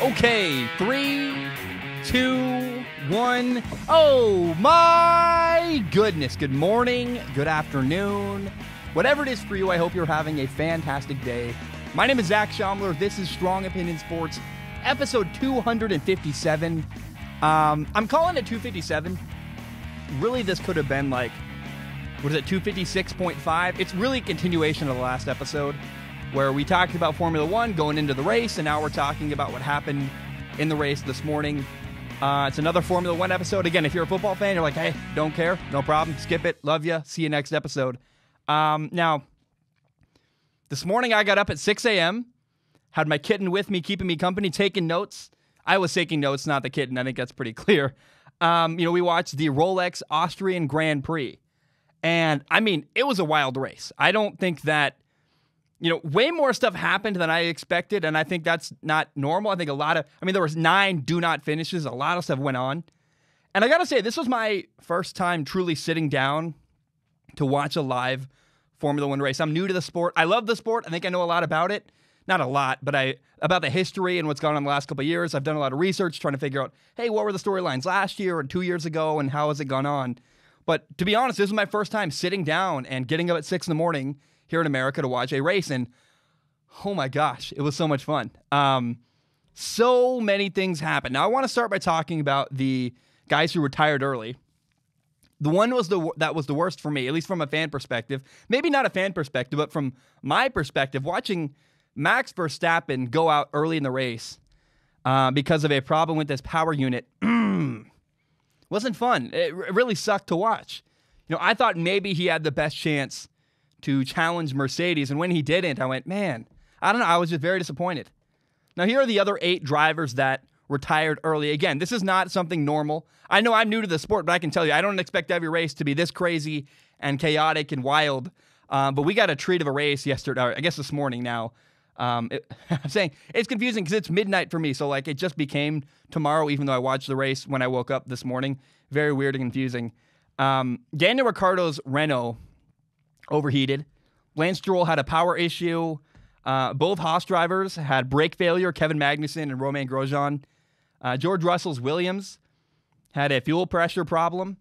Okay, 3, 2, 1. Oh my goodness. Good morning, good afternoon. Whatever it is for you, I hope you're having a fantastic day. My name is Zach Schaumler. This is Strong Opinion Sports, episode 257. I'm calling it 257. Really, this could have been like, what is it, 256.5? It's really a continuation of the last episode, where we talked about Formula One going into the race, and now we're talking about what happened in the race this morning. It's another Formula One episode. Again, if you're a football fan, you're like, hey, don't care, no problem, skip it, love you, see you next episode. Now, this morning I got up at 6 a.m., had my kitten with me, keeping me company, taking notes. I was taking notes, not the kitten. I think that's pretty clear. We watched the Rolex Austrian Grand Prix, and I mean, it was a wild race. I don't think that, way more stuff happened than I expected, and I think that's not normal. I think there was 9 do not finishes. A lot of stuff went on. And I got to say, this was my first time truly sitting down to watch a live Formula One race. I'm new to the sport. I love the sport. I think I know a lot about it. Not a lot, but about the history and what's gone on the last couple of years. I've done a lot of research trying to figure out, hey, what were the storylines last year and 2 years ago, and how has it gone on? But to be honest, this was my first time sitting down and getting up at 6 in the morning here in America to watch a race, and oh my gosh, it was so much fun. So many things happened. Now, I want to start by talking about the guys who retired early. The one that was the worst for me, at least from a fan perspective. Maybe not a fan perspective, but from my perspective, watching Max Verstappen go out early in the race because of a problem with this power unit wasn't fun. It really sucked to watch. I thought maybe he had the best chance to challenge Mercedes, and when he didn't, I went, man, I don't know, I was just very disappointed. Now, here are the other 8 drivers that retired early. Again, this is not something normal. I know I'm new to the sport, but I can tell you, I don't expect every race to be this crazy and chaotic and wild, but we got a treat of a race yesterday, or I guess this morning now. I'm saying it's confusing because it's midnight for me, so like it just became tomorrow, even though I watched the race when I woke up this morning. Very weird and confusing. Daniel Ricciardo's Renault overheated. Lance Stroll had a power issue. Both Haas drivers had brake failure, Kevin Magnussen and Romain Grosjean. George Russell's Williams had a fuel pressure problem.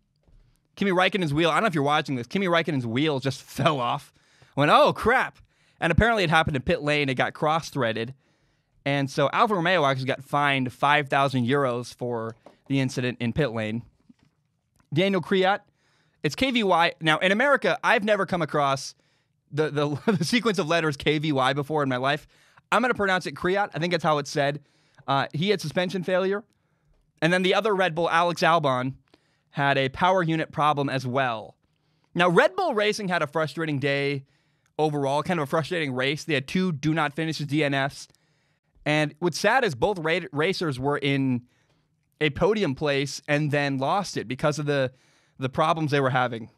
Kimi Räikkönen's wheel, I don't know if you're watching this, Kimi Räikkönen's wheel just fell off. I went, oh, crap. And apparently it happened in pit lane. It got cross-threaded. And so Alfa Romeo actually got fined 5,000 euros for the incident in pit lane. Daniel Kvyat, it's KVY. Now, in America, I've never come across the sequence of letters KVY before in my life. I'm going to pronounce it Kvyat. I think that's how it's said. He had suspension failure. And then the other Red Bull, Alex Albon, had a power unit problem as well. Now, Red Bull Racing had a frustrating day overall, kind of a frustrating race. They had 2 do not finishes, DNFs. And what's sad is both racers were in a podium place and then lost it because of the problems they were having.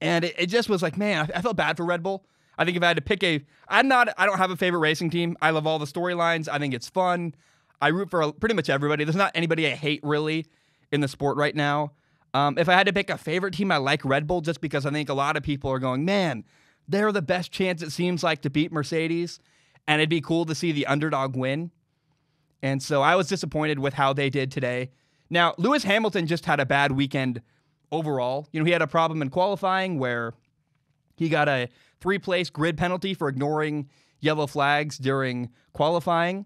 And it just was like, man, I felt bad for Red Bull. I think if I had to pick I don't have a favorite racing team. I love all the storylines. I think it's fun. I root for pretty much everybody. There's not anybody I hate really in the sport right now. If I had to pick a favorite team, I like Red Bull just because I think a lot of people are going, man, they're the best chance it seems like to beat Mercedes, and it'd be cool to see the underdog win. And so I was disappointed with how they did today. Now, Lewis Hamilton just had a bad weekend overall. He had a problem in qualifying where he got a 3-place grid penalty for ignoring yellow flags during qualifying.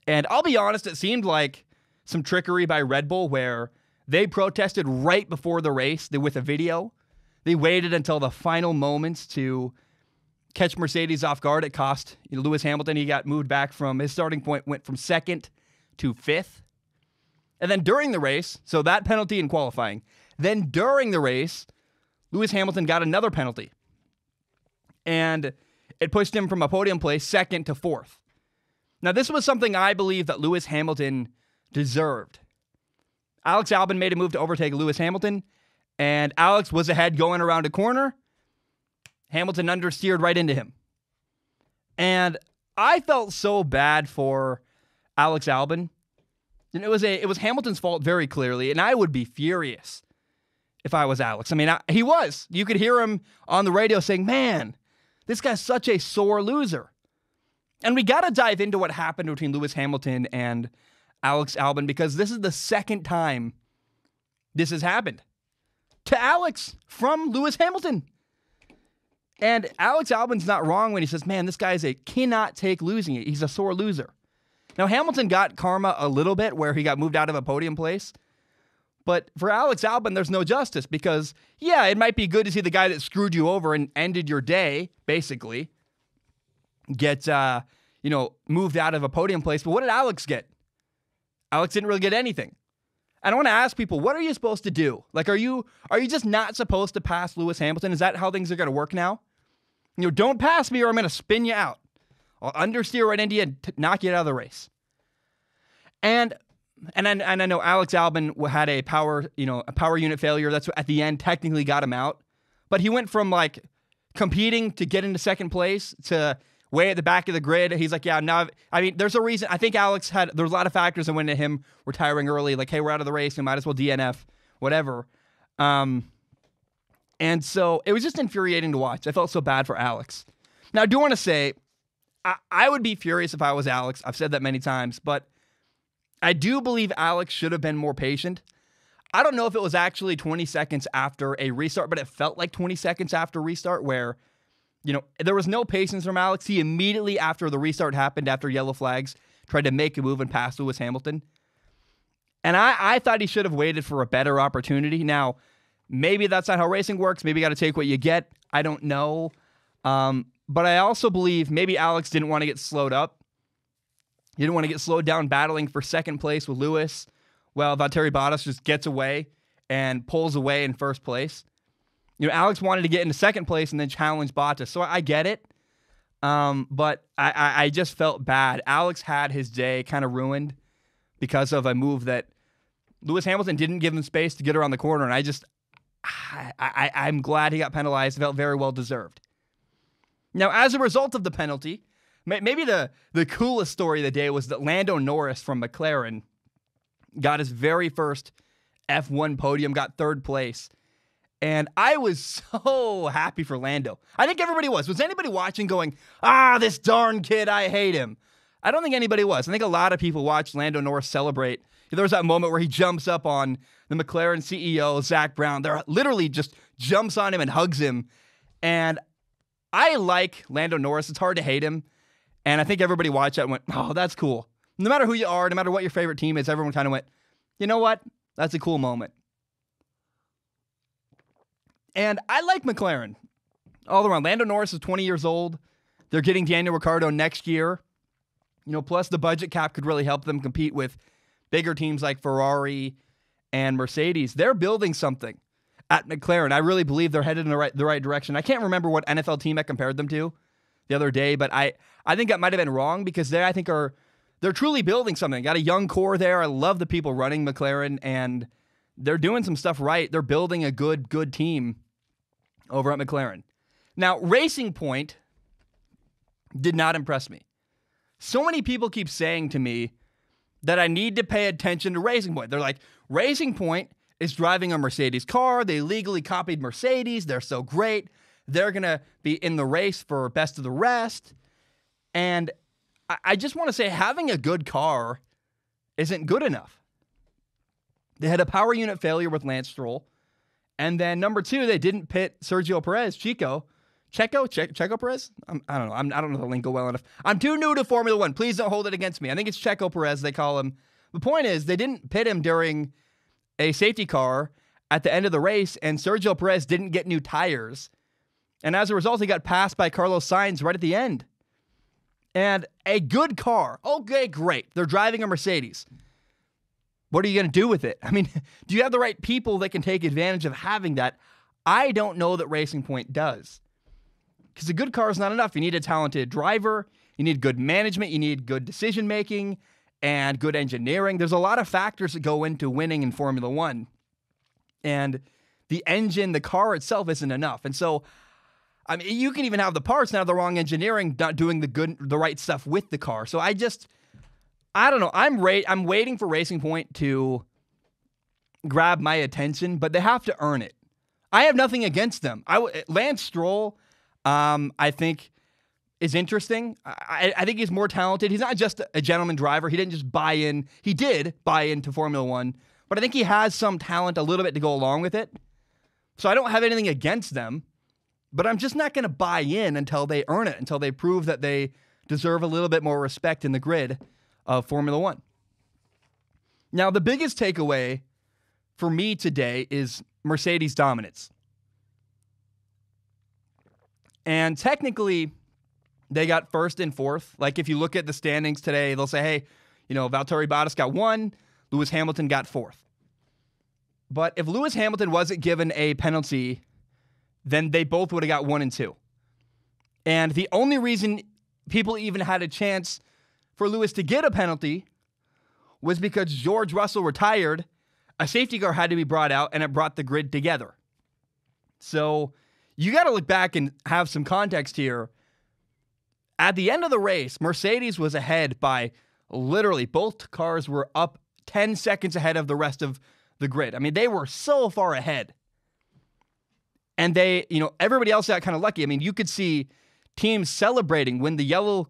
And I'll be honest, it seemed like some trickery by Red Bull where they protested right before the race with a video. They waited until the final moments to catch Mercedes off guard. It cost Lewis Hamilton. He got moved back from his starting point, went from 2nd to 5th. And then during the race, so that penalty in qualifying. Then during the race, Lewis Hamilton got another penalty. And it pushed him from a podium place 2nd to 4th. Now, this was something I believe that Lewis Hamilton deserved. Alex Albon made a move to overtake Lewis Hamilton, and Alex was ahead going around a corner. Hamilton understeered right into him. And I felt so bad for Alex Albon. And it was Hamilton's fault very clearly, and I would be furious if I was Alex. I mean, he was. You could hear him on the radio saying, man, this guy's such a sore loser. And we got to dive into what happened between Lewis Hamilton and Alex Albon, because this is the second time this has happened to Alex from Lewis Hamilton. And Alex Albon's not wrong when he says, man, this guy cannot take losing it. He's a sore loser. Now, Hamilton got karma a little bit where he got moved out of a podium place. But for Alex Albon, there's no justice because, yeah, it might be good to see the guy that screwed you over and ended your day, basically, get, moved out of a podium place. But what did Alex get? Alex didn't really get anything. And I want to ask people, what are you supposed to do? Like, are you just not supposed to pass Lewis Hamilton? Is that how things are going to work now? Don't pass me or I'm going to spin you out. I'll understeer right into you and knock you out of the race. And I know Alex Albon had a power unit failure. That's what at the end technically got him out. But he went from competing to get into second place to way at the back of the grid. He's like, yeah, now, there's a reason. I think there's a lot of factors that went into him retiring early. Like, hey, we're out of the race. We might as well DNF, whatever. And so it was just infuriating to watch. I felt so bad for Alex. Now, I do want to say, I would be furious if I was Alex. I've said that many times, but I do believe Alex should have been more patient. I don't know if it was actually 20 seconds after a restart, but it felt like 20 seconds after restart where, there was no patience from Alex. He immediately after the restart happened, after yellow flags, tried to make a move and pass Lewis Hamilton. And I thought he should have waited for a better opportunity. Now, maybe that's not how racing works. Maybe you got to take what you get. I don't know. But I also believe maybe Alex didn't want to get slowed up. He didn't want to get slowed down battling for second place with Lewis. Well, Valtteri Bottas just gets away and pulls away in first place. Alex wanted to get into second place and then challenge Bottas. So I get it. But I just felt bad. Alex had his day kind of ruined because of a move that Lewis Hamilton didn't give him space to get around the corner. And I'm glad he got penalized. It felt very well deserved. Now, as a result of the penalty, maybe the coolest story of the day was that Lando Norris from McLaren got his very first F1 podium, got third place. And I was so happy for Lando. I think everybody was. Was anybody watching going, this darn kid, I hate him? I don't think anybody was. I think a lot of people watched Lando Norris celebrate. There was that moment where he jumps up on the McLaren CEO, Zach Brown. There literally just jumps on him and hugs him. And I like Lando Norris. It's hard to hate him. And I think everybody watched that and went, oh, that's cool. No matter who you are, no matter what your favorite team is, everyone kind of went, you know what? That's a cool moment. And I like McLaren all around. Lando Norris is 20 years old. They're getting Daniel Ricciardo next year. Plus the budget cap could really help them compete with bigger teams like Ferrari and Mercedes. They're building something at McLaren. I really believe they're headed in the right direction. I can't remember what NFL team I compared them to the other day, but I think that might have been wrong because they're truly building something. Got a young core there. I love the people running McLaren, and they're doing some stuff right. They're building a good team over at McLaren. Now, Racing Point did not impress me. So many people keep saying to me that I need to pay attention to Racing Point. They're like, Racing Point is driving a Mercedes car. They legally copied Mercedes. They're so great. They're going to be in the race for best of the rest. And I just want to say having a good car isn't good enough. They had a power unit failure with Lance Stroll. And then number 2, they didn't pit Sergio Perez, Checo Perez? I don't know. I don't know the lingo well enough. I'm too new to Formula One. Please don't hold it against me. I think it's Checo Perez, they call him. The point is, they didn't pit him during a safety car at the end of the race, and Sergio Perez didn't get new tires. And as a result, he got passed by Carlos Sainz right at the end. And a good car. Okay, great. They're driving a Mercedes. What are you going to do with it? I mean, do you have the right people that can take advantage of having that? I don't know that Racing Point does. Because a good car is not enough. You need a talented driver. You need good management. You need good decision-making and good engineering. There's a lot of factors that go into winning in Formula One. And the engine, the car itself isn't enough. And so, I mean, you can even have the parts now, the wrong engineering, not doing the right stuff with the car. So I don't know. I'm waiting for Racing Point to grab my attention, but they have to earn it. I have nothing against them. Lance Stroll, I think is interesting. I think he's more talented. He's not just a gentleman driver. He didn't just buy in. He did buy into Formula One, but I think he has some talent a little bit to go along with it. So I don't have anything against them, but I'm just not going to buy in until they earn it, until they prove that they deserve a little bit more respect in the grid of Formula One. Now, the biggest takeaway for me today is Mercedes dominance. And technically, they got first and fourth. Like, if you look at the standings today, they'll say, hey, Valtteri Bottas got 1, Lewis Hamilton got 4th. But if Lewis Hamilton wasn't given a penalty, then they both would have got 1 and 2. And the only reason people even had a chance for Lewis to get a penalty was because George Russell retired, a safety car had to be brought out, and it brought the grid together. So you got to look back and have some context here. At the end of the race, Mercedes was ahead by literally both cars were up 10 seconds ahead of the rest of the grid. I mean, they were so far ahead. And everybody else got kind of lucky. I mean, you could see teams celebrating when the yellow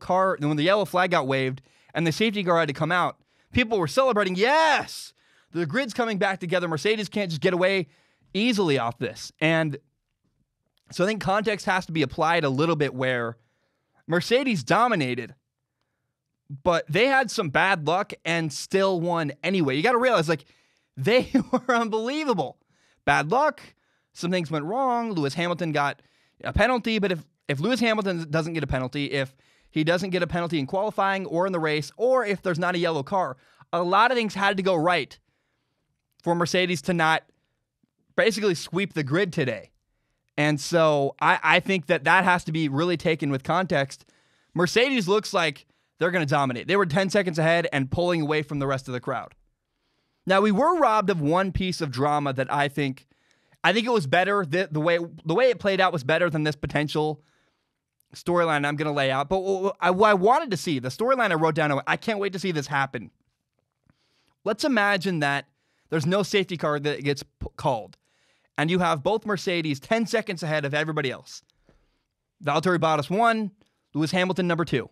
flag got waved and the safety car had to come out. People were celebrating, yes, the grid's coming back together. Mercedes can't just get away easily off this. And so I think context has to be applied a little bit where Mercedes dominated, but they had some bad luck and still won anyway. You got to realize, they were unbelievable. Bad luck. Some things went wrong. Lewis Hamilton got a penalty, but if Lewis Hamilton doesn't get a penalty, if he doesn't get a penalty in qualifying or in the race, or if there's not a yellow car, a lot of things had to go right for Mercedes to not basically sweep the grid today. And so I think that has to be really taken with context. Mercedes looks like they're going to dominate. They were 10 seconds ahead and pulling away from the rest of the crowd. Now, we were robbed of one piece of drama that I think it was better. The way it played out was better than this potential storyline I'm going to lay out. But what I wanted to see, the storyline I wrote down, I can't wait to see this happen. Let's imagine that there's no safety car that gets called, and you have both Mercedes 10 seconds ahead of everybody else. Valtteri Bottas 1, Lewis Hamilton number 2.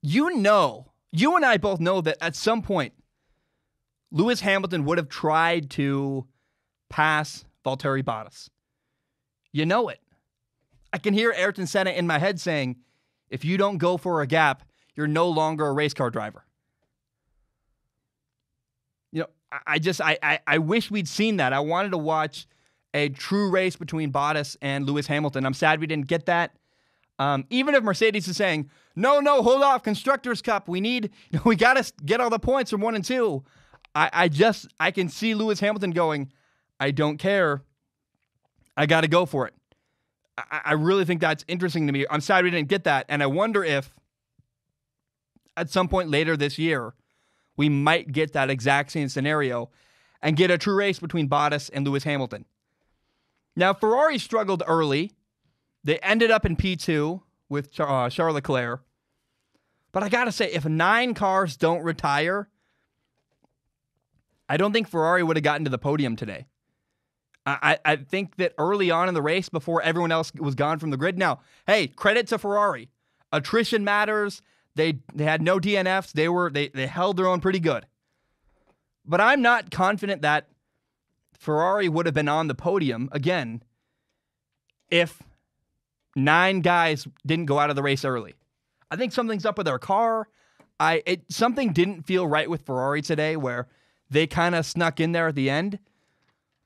You and I both know that at some point, Lewis Hamilton would have tried to pass Valtteri Bottas. You know it. I can hear Ayrton Senna in my head saying, if you don't go for a gap, you're no longer a race car driver. I wish we'd seen that. I wanted to watch a true race between Bottas and Lewis Hamilton. I'm sad we didn't get that. Even if Mercedes is saying, no, hold off, Constructors' Cup, we got to get all the points from 1 and 2. I can see Lewis Hamilton going, I don't care. I got to go for it. I really think that's interesting to me. I'm sad we didn't get that. And I wonder if at some point later this year, we might get that exact same scenario and get a true race between Bottas and Lewis Hamilton. Now, Ferrari struggled early. They ended up in P2 with Charles Leclerc. But I got to say, if 9 cars don't retire, I don't think Ferrari would have gotten to the podium today. I think that early on in the race, before everyone else was gone from the grid. Now, hey, credit to Ferrari. Attrition matters. They had no DNFs. They held their own pretty good. But I'm not confident that Ferrari would have been on the podium again if 9 guys didn't go out of the race early. I think something's up with their car. Something didn't feel right with Ferrari today, where they kind of snuck in there at the end.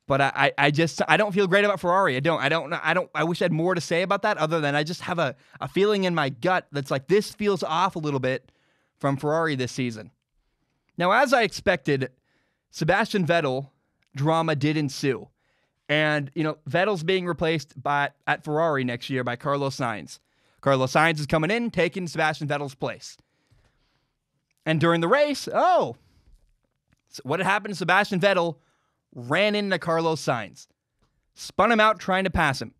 But I don't feel great about Ferrari. I wish I had more to say about that, other than I just have a feeling in my gut that's like, this feels off a little bit from Ferrari this season. Now, as I expected, Sebastian Vettel drama did ensue. And, Vettel's being replaced at Ferrari next year by Carlos Sainz. Carlos Sainz is coming in, taking Sebastian Vettel's place. And during the race, what had happened to Sebastian Vettel? Ran into Carlos Sainz, spun him out trying to pass him.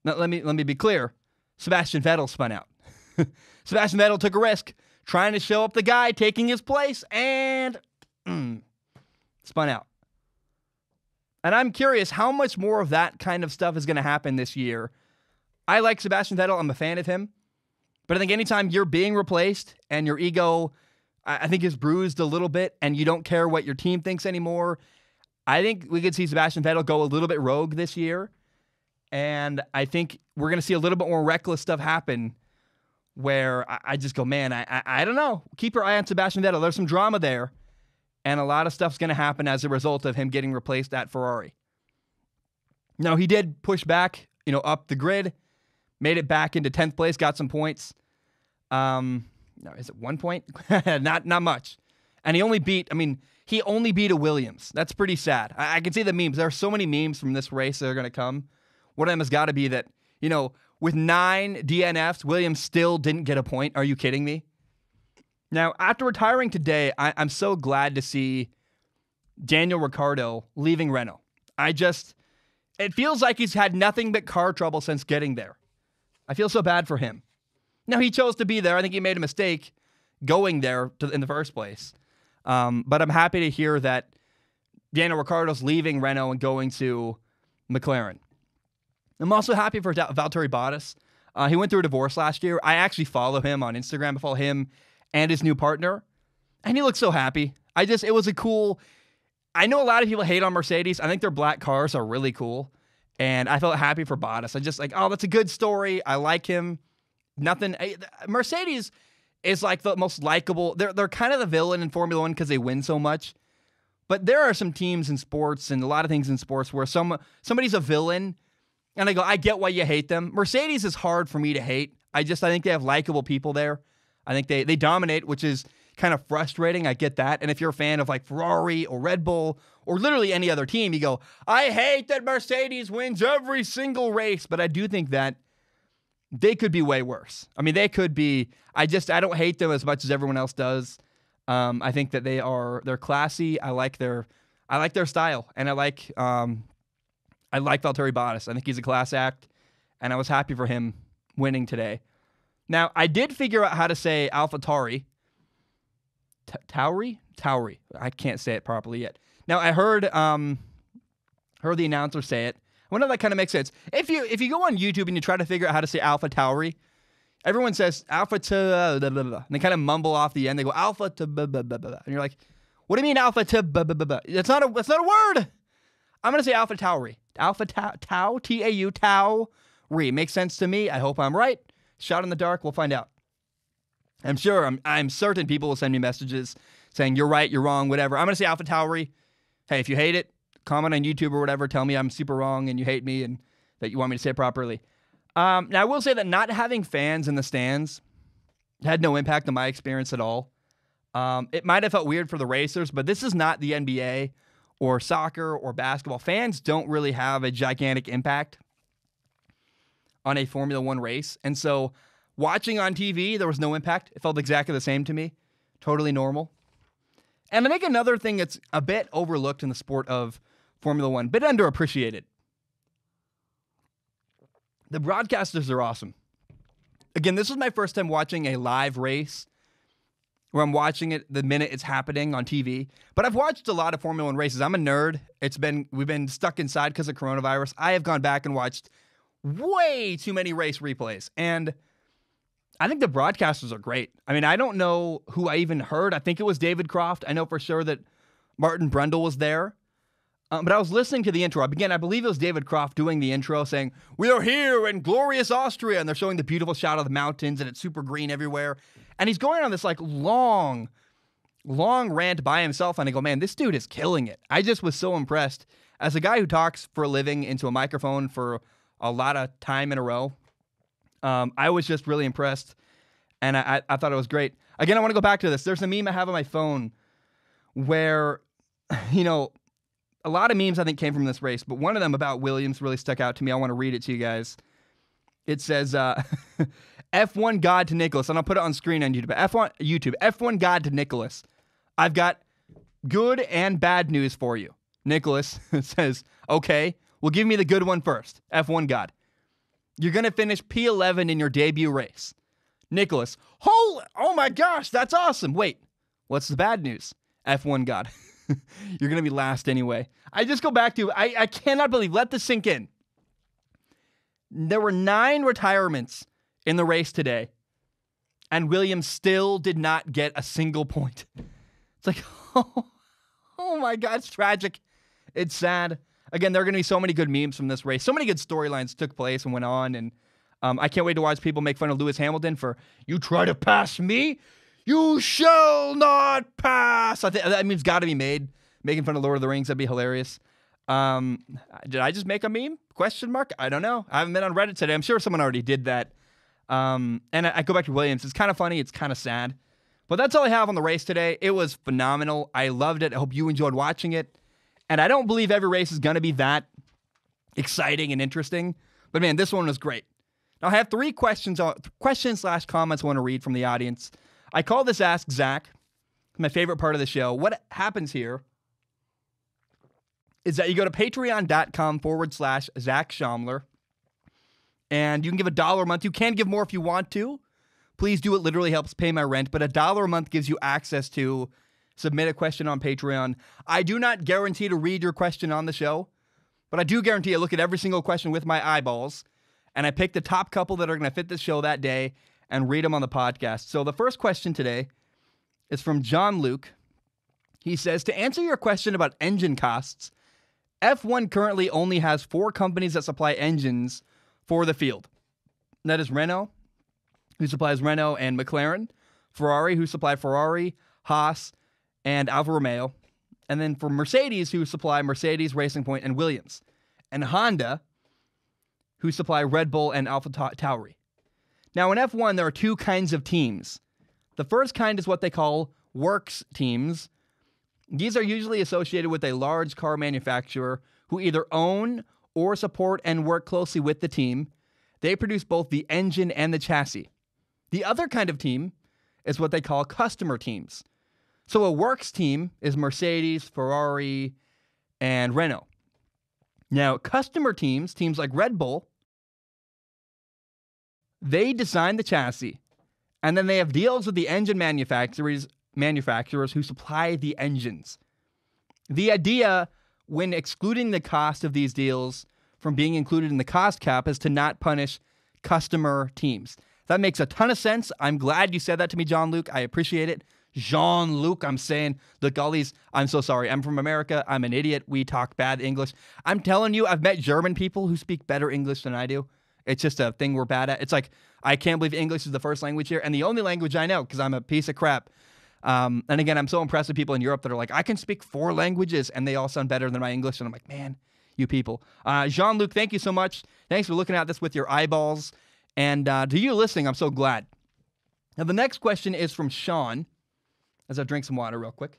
Now, let me be clear. Sebastian Vettel spun out. Sebastian Vettel took a risk trying to show up the guy taking his place and spun out. And I'm curious how much more of that kind of stuff is going to happen this year. I like Sebastian Vettel. I'm a fan of him. But I think anytime you're being replaced and your ego, I think, is bruised a little bit and you don't care what your team thinks anymore, I think we could see Sebastian Vettel go a little bit rogue this year. And I think we're going to see a little bit more reckless stuff happen where I just go, man, I don't know. Keep your eye on Sebastian Vettel. There's some drama there. And a lot of stuff's going to happen as a result of him getting replaced at Ferrari. Now, he did push back, up the grid, made it back into 10th place, got some points. No, is it 1 point? Not much. And he only beat a Williams. That's pretty sad. I can see the memes. There are so many memes from this race that are going to come. One of them has got to be that, with 9 DNFs, Williams still didn't get a point. Are you kidding me? Now, after retiring today, I'm so glad to see Daniel Ricciardo leaving Renault. It feels like he's had nothing but car trouble since getting there. I feel so bad for him. Now, he chose to be there. I think he made a mistake going there in the first place. But I'm happy to hear that Daniel Ricciardo's leaving Renault and going to McLaren. I'm also happy for Valtteri Bottas. He went through a divorce last year. I actually follow him on Instagram. I follow him and his new partner. And he looks so happy. It was a cool... I know a lot of people hate on Mercedes. I think their black cars are really cool. And I felt happy for Bottas. I just that's a good story. I like him. Mercedes is like the most likable. They're kind of the villain in Formula One because they win so much. But there are some teams in sports and a lot of things in sports where somebody's a villain. And I get why you hate them. Mercedes is hard for me to hate. I think they have likable people there. I think they dominate, which is kind of frustrating. I get that. And if you're a fan of like Ferrari or Red Bull or literally any other team, you go, I hate that Mercedes wins every single race. But I do think that they could be way worse. They could be. I don't hate them as much as everyone else does. I think that they're classy. I like their style, and I like Valtteri Bottas. I think he's a class act, and I was happy for him winning today. Now, I did figure out how to say AlphaTauri. Tauri. I can't say it properly yet. Now, I heard the announcer say it. I wonder if that kind of makes sense. If you go on YouTube and you try to figure out how to say AlphaTauri, everyone says Alpha to blah, blah, blah, and they kind of mumble off the end. They go Alpha to blah, blah, blah, blah. And you're like, what do you mean Alpha to blah, blah, blah, blah? That's not a word. I'm going to say AlphaTauri. Tau, T-A-U, Tauri. Makes sense to me. I hope I'm right. Shot in the dark. We'll find out. I'm certain people will send me messages saying you're right, you're wrong, whatever. I'm going to say AlphaTauri. Hey, if you hate it, comment on YouTube or whatever. Tell me I'm super wrong and you hate me and that you want me to say it properly. Now, I will say that not having fans in the stands had no impact on my experience at all. It might have felt weird for the racers, but this is not the NBA or soccer or basketball. Fans don't really have a gigantic impact on a Formula One race. And so watching on TV, there was no impact. It felt exactly the same to me. Totally normal. And I think another thing that's a bit overlooked in the sport of Formula One, a bit underappreciated. The broadcasters are awesome. Again, this was my first time watching a live race where I'm watching it the minute it's happening on TV. But I've watched a lot of Formula One races. I'm a nerd. We've been stuck inside because of coronavirus. I have gone back and watched way too many race replays. And I think the broadcasters are great. I don't know who I even heard. I think it was David Croft. I know for sure that Martin Brundle was there. But I was listening to the intro. I believe it was David Croft doing the intro saying, we are here in glorious Austria. And they're showing the beautiful shot of the mountains and it's super green everywhere. And he's going on this long rant by himself. And I go, man, this dude is killing it. I just was so impressed. As a guy who talks for a living into a microphone for a lot of time in a row, I was just really impressed. And I thought it was great. Again, I want to go back to this. There's a meme I have on my phone where, a lot of memes I think came from this race, but one of them about Williams really stuck out to me. I want to read it to you guys. It says, F1 God to Nicholas, and I'll put it on screen on YouTube. F1 God to Nicholas. I've got good and bad news for you. Nicholas says, okay, well, give me the good one first. F1 God. You're going to finish P11 in your debut race. Nicholas, oh my gosh, that's awesome. Wait, what's the bad news? F1 God. You're going to be last anyway. I just go back to, I cannot believe, let this sink in. There were 9 retirements in the race today, and Williams still did not get a single point. It's like, oh my God, it's tragic. It's sad. Again, there are going to be so many good memes from this race. So many good storylines took place and went on, and I can't wait to watch people make fun of Lewis Hamilton for, you try to pass me, you shall not pass. I think that meme's got to be made. Making fun of Lord of the Rings, that'd be hilarious. Did I just make a meme? Question mark? I don't know. I haven't been on Reddit today. I'm sure someone already did that. And I go back to Williams. It's kind of funny. It's kind of sad. But that's all I have on the race today. It was phenomenal. I loved it. I hope you enjoyed watching it. And I don't believe every race is going to be that exciting and interesting. But man, this one was great. Now I have 3 questions/comments I want to read from the audience. I call this Ask Zach. My favorite part of the show. What happens here is that you go to patreon.com/Zach Schaumler, and you can give $1 a month. You can give more if you want to. Please do. It literally helps pay my rent, but $1 a month gives you access to submit a question on Patreon. I do not guarantee to read your question on the show, but I do guarantee I look at every single question with my eyeballs, and I pick the top couple that are going to fit the show that day and read them on the podcast. So the first question today is from John Luke. He says, to answer your question about engine costs, F1 currently only has 4 companies that supply engines for the field. That is Renault, who supplies Renault and McLaren, Ferrari, who supply Ferrari, Haas, and Alfa Romeo, and then for Mercedes, who supply Mercedes, Racing Point, and Williams, and Honda, who supply Red Bull and Alpha Tauri. Now, in F1, there are 2 kinds of teams. The first kind is what they call works teams. These are usually associated with a large car manufacturer who either own or support and work closely with the team. They produce both the engine and the chassis. The other kind of team is what they call customer teams. So a works team is Mercedes, Ferrari, and Renault. Now, customer teams like Red Bull, they design the chassis, and then they have deals with the engine manufacturers who supply the engines. The idea, when excluding the cost of these deals from being included in the cost cap, is to not punish customer teams. That makes a ton of sense. I'm glad you said that to me, John Luke. I appreciate it. Jean-Luc, I'm saying, look, all these, I'm so sorry. I'm from America. I'm an idiot. We talk bad English. I'm telling you, I've met German people who speak better English than I do. It's just a thing we're bad at. It's like, I can't believe English is the first language here and the only language I know because I'm a piece of crap. And again, I'm so impressed with people in Europe that are like, I can speak 4 languages and they all sound better than my English. And I'm like, man, you people. Jean-Luc, thank you so much. Thanks for looking at this with your eyeballs. And to you listening, I'm so glad. Now, the next question is from Sean. As I drink some water real quick.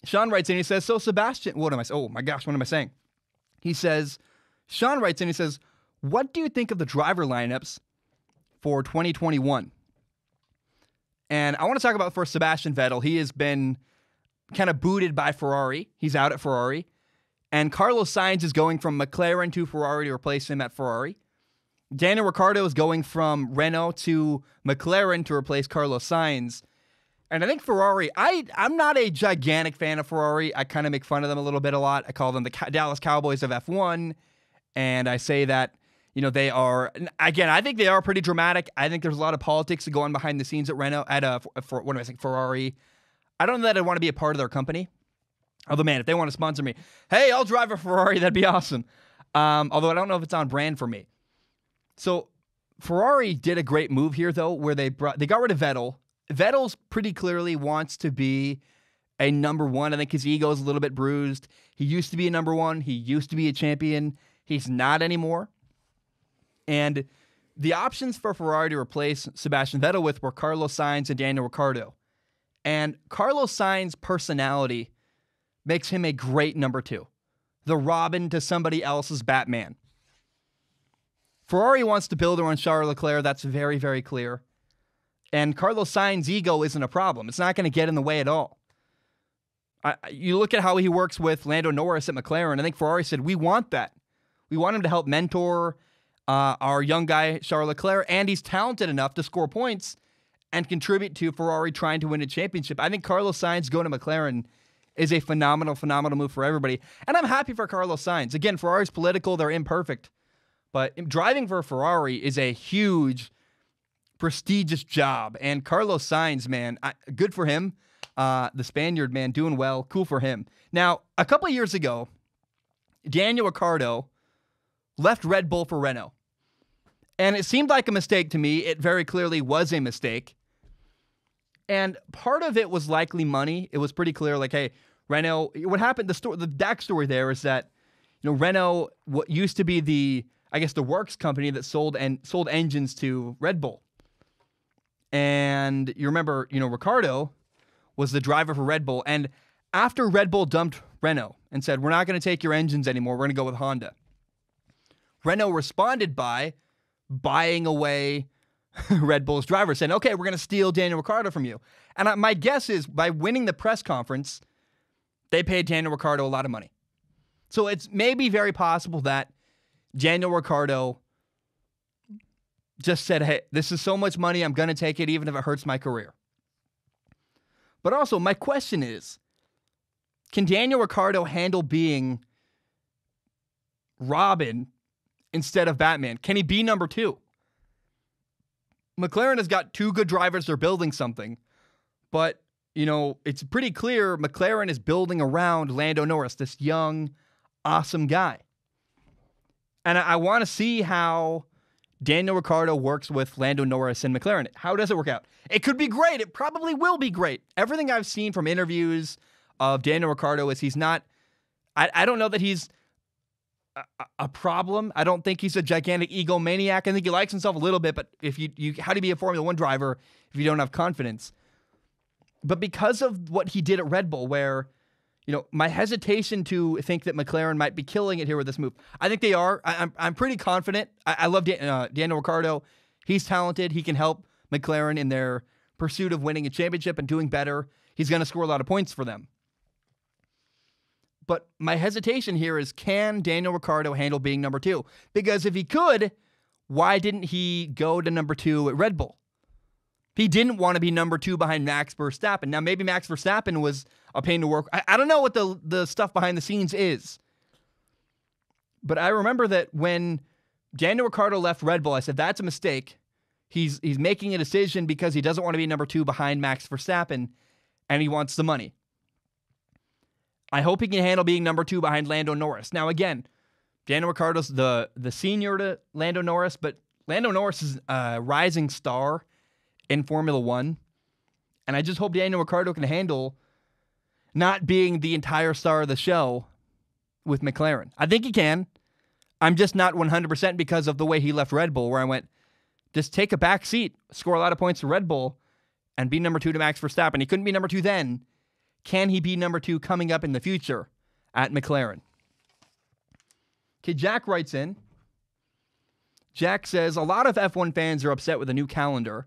Sean writes in, he says, so Sebastian, oh my gosh, what am I saying? He says, Sean writes in, he says, what do you think of the driver lineups for 2021? And I want to talk about first Sebastian Vettel. He has been kind of booted by Ferrari. He's out at Ferrari. And Carlos Sainz is going from McLaren to Ferrari to replace him at Ferrari. Daniel Ricciardo is going from Renault to McLaren to replace Carlos Sainz. And I think Ferrari, I'm not a gigantic fan of Ferrari. I kind of make fun of them a little bit a lot. I call them the Dallas Cowboys of F1. And I say that, they are, again, I think they are pretty dramatic. I think there's a lot of politics that go on behind the scenes at Renault, Ferrari. I don't know that I want to be a part of their company. Although, man, if they want to sponsor me, hey, I'll drive a Ferrari, that'd be awesome. Although I don't know if it's on brand for me. So Ferrari did a great move here, though, where they got rid of Vettel. Vettel's pretty clearly wants to be a number 1. I think his ego is a little bit bruised. He used to be a number 1. He used to be a champion. He's not anymore. And the options for Ferrari to replace Sebastian Vettel with were Carlos Sainz and Daniel Ricciardo. And Carlos Sainz's personality makes him a great number 2. The Robin to somebody else's Batman. Ferrari wants to build around Charles Leclerc. That's very, very clear. And Carlos Sainz's ego isn't a problem. It's not going to get in the way at all. You look at how he works with Lando Norris at McLaren. I think Ferrari said, we want that. We want him to help mentor our young guy, Charles Leclerc, and he's talented enough to score points and contribute to Ferrari trying to win a championship. I think Carlos Sainz going to McLaren is a phenomenal, phenomenal move for everybody. And I'm happy for Carlos Sainz. Again, Ferrari's political, they're imperfect. But driving for a Ferrari is a huge, prestigious job. And Carlos Sainz, man, good for him. The Spaniard, man, doing well. Cool for him. Now, a couple of years ago, Daniel Ricciardo left Red Bull for Renault. And it seemed like a mistake to me. It very clearly was a mistake. And part of it was likely money. It was pretty clear, like, hey, Renault, what happened, the backstory there is that, Renault, what used to be the works company that sold engines to Red Bull. And you remember, Ricciardo was the driver for Red Bull. And after Red Bull dumped Renault and said, we're not going to take your engines anymore, we're going to go with Honda, Renault responded by buying away Red Bull's driver, saying, okay, we're going to steal Daniel Ricciardo from you. And my guess is by winning the press conference, they paid Daniel Ricciardo a lot of money. So it's maybe very possible that Daniel Ricciardo just said, hey, this is so much money, I'm going to take it even if it hurts my career. But also, my question is, can Daniel Ricciardo handle being Robin instead of Batman? Can he be number 2? McLaren has got 2 good drivers. They're building something. But, it's pretty clear McLaren is building around Lando Norris, this young, awesome guy. And I want to see how Daniel Ricciardo works with Lando Norris and McLaren. How does it work out? It could be great. It probably will be great. Everything I've seen from interviews of Daniel Ricciardo is he's not... I don't know that he's a problem. I don't think he's a gigantic egomaniac. I think he likes himself a little bit, but if you how do you be a Formula 1 driver if you don't have confidence? But because of what he did at Red Bull, where, my hesitation to think that McLaren might be killing it here with this move, I think they are. I'm pretty confident. I love Daniel Ricciardo. He's talented. He can help McLaren in their pursuit of winning a championship and doing better. He's going to score a lot of points for them. But my hesitation here is, can Daniel Ricciardo handle being number 2? Because if he could, why didn't he go to number 2 at Red Bull? He didn't want to be number 2 behind Max Verstappen. Now, maybe Max Verstappen was a pain to work. I don't know what the stuff behind the scenes is. But I remember that when Daniel Ricciardo left Red Bull, I said, that's a mistake. He's making a decision because he doesn't want to be number 2 behind Max Verstappen, and he wants the money. I hope he can handle being number 2 behind Lando Norris. Now, again, Daniel Ricciardo's the senior to Lando Norris, but Lando Norris is a rising star in Formula 1. And I just hope Daniel Ricciardo can handle not being the entire star of the show with McLaren. I think he can. I'm just not 100% because of the way he left Red Bull, where I went, just take a back seat, score a lot of points for Red Bull, and be number 2 to Max Verstappen. He couldn't be number 2 then. Can he be number 2 coming up in the future at McLaren? Okay, Jack writes in. Jack says, a lot of F1 fans are upset with the new calendar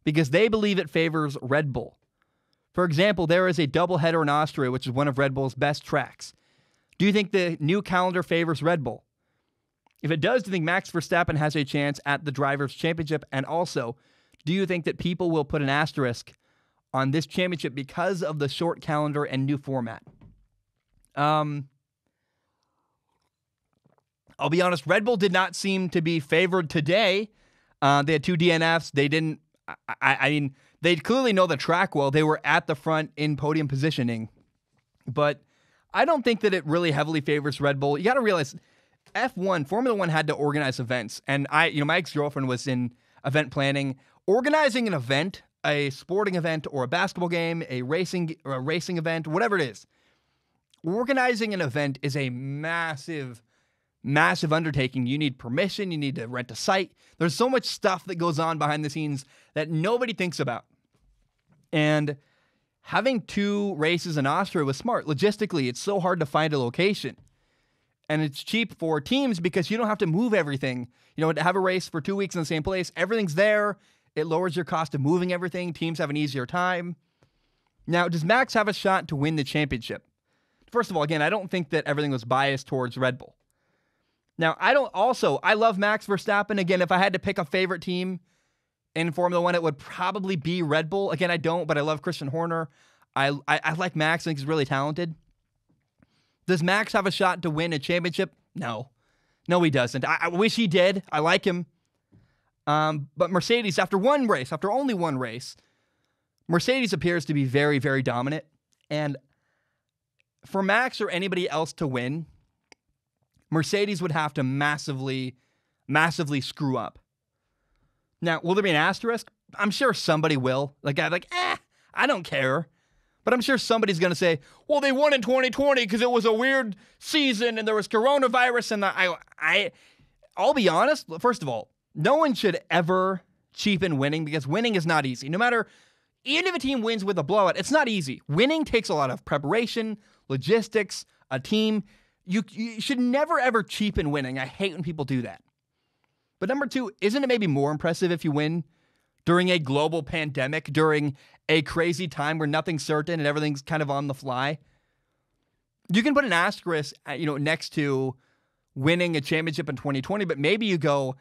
because they believe it favors Red Bull. For example, there is a doubleheader in Austria, which is one of Red Bull's best tracks. Do you think the new calendar favors Red Bull? If it does, do you think Max Verstappen has a chance at the Drivers' Championship? And also, do you think that people will put an asterisk on this championship because of the short calendar and new format? I'll be honest, Red Bull did not seem to be favored today. They had 2 DNFs. They didn't, I mean, they clearly know the track well. They were at the front in podium positioning. But I don't think that it really heavily favors Red Bull. You got to realize, Formula 1 had to organize events. And my ex-girlfriend was in event planning. Organizing an event, a sporting event or a basketball game, a racing event, whatever it is, organizing an event is a massive undertaking. You need permission. You need to rent a site. There's so much stuff that goes on behind the scenes that nobody thinks about. And having 2 races in Austria was smart. Logistically, it's so hard to find a location. And it's cheap for teams because you don't have to move everything. To have a race for 2 weeks in the same place, everything's there. It lowers your cost of moving everything. Teams have an easier time. Now, does Max have a shot to win the championship? First of all, again, I don't think that everything was biased towards Red Bull. Now, I love Max Verstappen. Again, if I had to pick a favorite team in Formula 1, it would probably be Red Bull. Again, I don't, but I love Christian Horner. I like Max. I think he's really talented. Does Max have a shot to win a championship? No. No, he doesn't. I wish he did. I like him. But Mercedes, after only one race, Mercedes appears to be very, very dominant. And for Max or anybody else to win, Mercedes would have to massively, massively screw up. Now, will there be an asterisk? I'm sure somebody will. I don't care. But I'm sure somebody's going to say, well, they won in 2020 because it was a weird season and there was coronavirus. And I'll be honest. First of all, no one should ever cheapen winning because winning is not easy. Even if a team wins with a blowout, it's not easy. Winning takes a lot of preparation, logistics, a team. You should never, ever cheapen winning. I hate when people do that. But number two, isn't it maybe more impressive if you win during a global pandemic, during a crazy time where nothing's certain and everything's kind of on the fly? You can put an asterisk, next to winning a championship in 2020, but maybe you go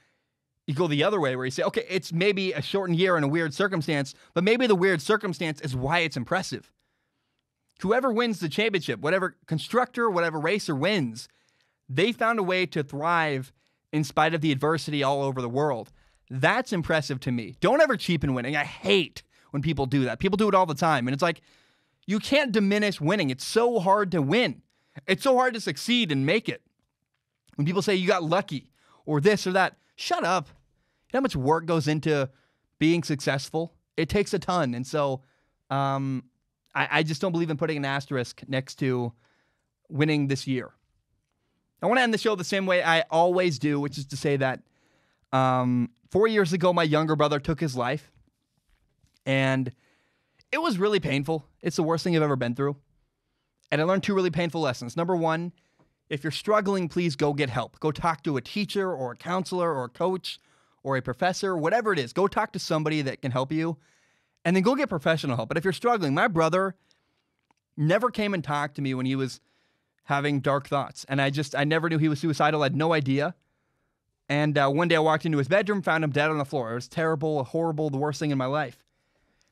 the other way where you say, okay, it's maybe a shortened year and a weird circumstance, but maybe the weird circumstance is why it's impressive. Whoever wins the championship, whatever constructor, whatever racer wins, they found a way to thrive in spite of the adversity all over the world. That's impressive to me. Don't ever cheapen winning. I hate when people do that. People do it all the time. And it's like, you can't diminish winning. It's so hard to win. It's so hard to succeed and make it. When people say you got lucky or this or that, shut up. You know how much work goes into being successful? It takes a ton. And so I just don't believe in putting an asterisk next to winning this year. I want to end the show the same way I always do, which is to say that 4 years ago, my younger brother took his life. And it was really painful. It's the worst thing I've ever been through. And I learned two really painful lessons. Number one, if you're struggling, please go get help. Go talk to a teacher or a counselor or a coach or a professor, whatever it is. Go talk to somebody that can help you. And then go get professional help. But if you're struggling, my brother never came and talked to me when he was having dark thoughts. And I never knew he was suicidal. I had no idea. And one day I walked into his bedroom, found him dead on the floor. It was terrible, horrible, the worst thing in my life.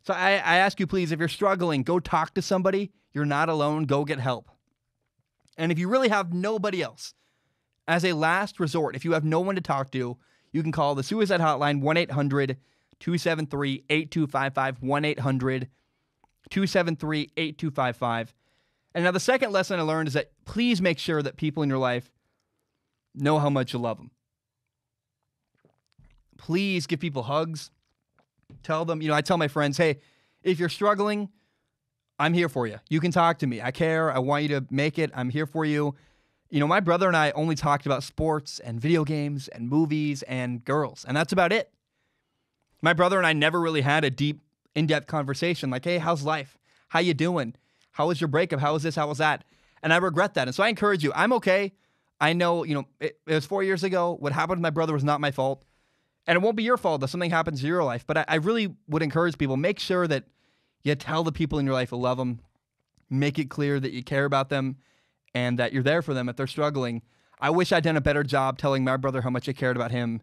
So I ask you, please, if you're struggling, go talk to somebody. You're not alone. Go get help. And if you really have nobody else, as a last resort, if you have no one to talk to, you can call the suicide hotline, 1-800-273-8255, 1-800-273-8255. And now the second lesson I learned is that please make sure that people in your life know how much you love them. Please give people hugs. Tell them, I tell my friends, hey, if you're struggling, I'm here for you. You can talk to me. I care. I want you to make it. I'm here for you. My brother and I only talked about sports and video games and movies and girls, and that's about it. My brother and I never really had a deep, in-depth conversation like, hey, how's life? How you doing? How was your breakup? How was this? How was that? And I regret that. And so I encourage you. I'm okay. I know, it was 4 years ago. What happened to my brother was not my fault. And it won't be your fault if something happens in your life. But I really would encourage people, make sure that you tell the people in your life you love them. Make it clear that you care about them and that you're there for them if they're struggling. I wish I'd done a better job telling my brother how much I cared about him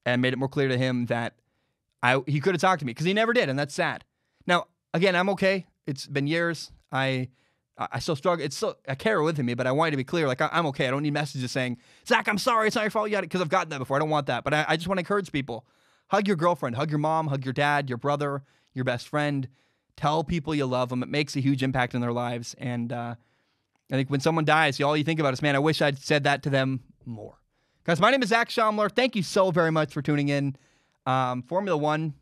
and made it more clear to him that he could have talked to me, because he never did, and that's sad. Now, again, I'm okay. It's been years. I still struggle. I carry with me, but I want you to be clear. Like, I'm okay. I don't need messages saying, Zach, I'm sorry. It's not your fault. You got it. Because I've gotten that before. I don't want that. But I just want to encourage people. Hug your girlfriend. Hug your mom. Hug your dad, your brother, your best friend. Tell people you love them. It makes a huge impact in their lives. And I think when someone dies, all you think about is, man, I wish I'd said that to them more. Guys, my name is Zach Schaumler. Thank you so very much for tuning in. Formula One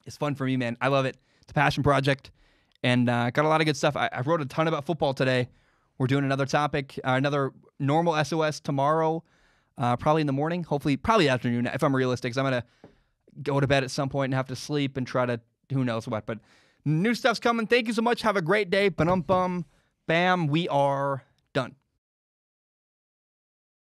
is fun for me, man. I love it. It's a passion project. And got a lot of good stuff. I wrote a ton about football today. We're doing another topic, another normal SOS tomorrow, probably in the morning, hopefully, probably afternoon, if I'm realistic, because I'm going to go to bed at some point and have to sleep and try to, who knows what. But new stuff's coming. Thank you so much. Have a great day. Ba-dum-bum. Bam. We are done.